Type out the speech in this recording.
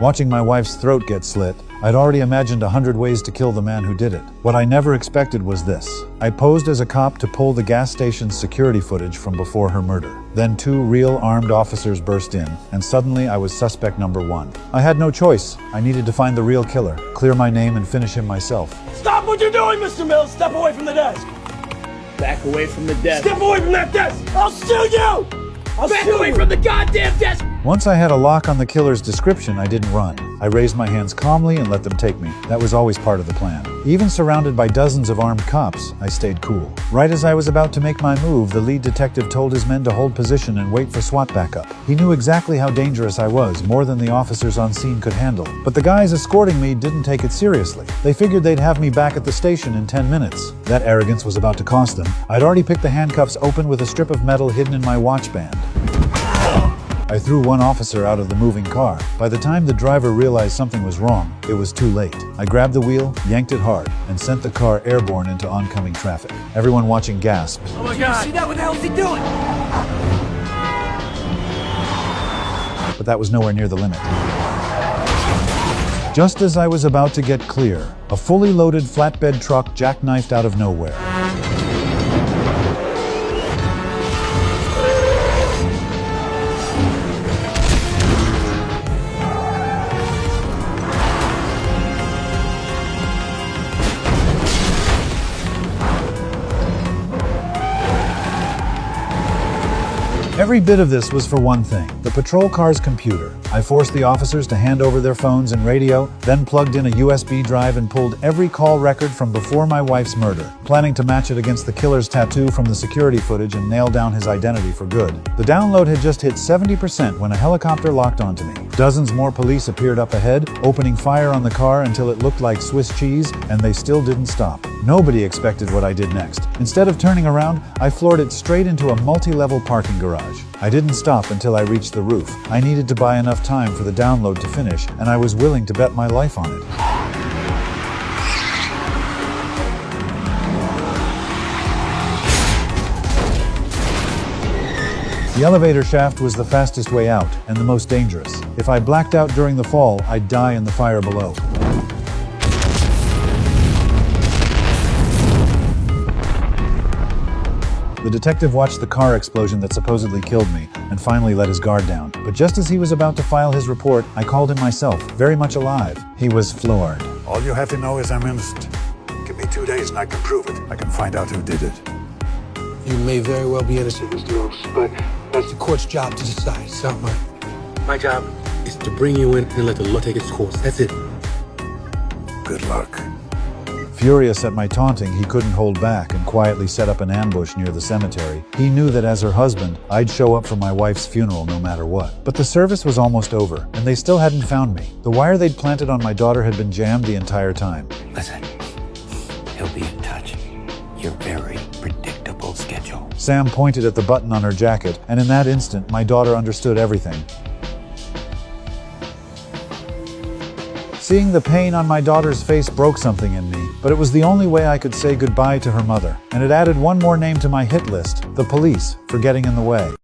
Watching my wife's throat get slit, I'd already imagined 100 ways to kill the man who did it. What I never expected was this. I posed as a cop to pull the gas station's security footage from before her murder. Then 2 real armed officers burst in, and suddenly I was suspect number 1. I had no choice. I needed to find the real killer, clear my name, and finish him myself. Stop what you're doing, Mr. Mills! Step away from the desk! Back away from the desk. Step away from that desk! I'll sue you! Back away from the goddamn desk! Once I had a lock on the killer's description, I didn't run. I raised my hands calmly and let them take me. That was always part of the plan. Even surrounded by dozens of armed cops, I stayed cool. Right as I was about to make my move, the lead detective told his men to hold position and wait for SWAT backup. He knew exactly how dangerous I was, more than the officers on scene could handle. But the guys escorting me didn't take it seriously. They figured they'd have me back at the station in 10 minutes. That arrogance was about to cost them. I'd already picked the handcuffs open with a strip of metal hidden in my watch band. I threw one officer out of the moving car. By the time the driver realized something was wrong, it was too late. I grabbed the wheel, yanked it hard, and sent the car airborne into oncoming traffic. Everyone watching gasped. Oh my God! See that? What the hell is he doing? But that was nowhere near the limit. Just as I was about to get clear, a fully loaded flatbed truck jackknifed out of nowhere. Every bit of this was for one thing, the patrol car's computer. I forced the officers to hand over their phones and radio, then plugged in a USB drive and pulled every call record from before my wife's murder, planning to match it against the killer's tattoo from the security footage and nail down his identity for good. The download had just hit 70% when a helicopter locked onto me. Dozens more police appeared up ahead, opening fire on the car until it looked like Swiss cheese, and they still didn't stop. Nobody expected what I did next. Instead of turning around, I floored it straight into a multi-level parking garage. I didn't stop until I reached the roof. I needed to buy enough time for the download to finish, and I was willing to bet my life on it. The elevator shaft was the fastest way out, and the most dangerous. If I blacked out during the fall, I'd die in the fire below. The detective watched the car explosion that supposedly killed me, and finally let his guard down. But just as he was about to file his report, I called him myself, very much alive. He was floored. All you have to know is I'm innocent. Give me 2 days and I can prove it. I can find out who did it. You may very well be innocent, Mr. Oaks, but that's the court's job to decide. It's not mine. My job is to bring you in and let the law take its course. That's it. Good luck. Furious at my taunting, he couldn't hold back and quietly set up an ambush near the cemetery. He knew that as her husband, I'd show up for my wife's funeral no matter what. But the service was almost over, and they still hadn't found me. The wire they'd planted on my daughter had been jammed the entire time. Listen, he'll be in touch. Your very predictable schedule. Sam pointed at the button on her jacket, and in that instant, my daughter understood everything. Seeing the pain on my daughter's face broke something in me, but it was the only way I could say goodbye to her mother. And it added one more name to my hit list, the police, for getting in the way.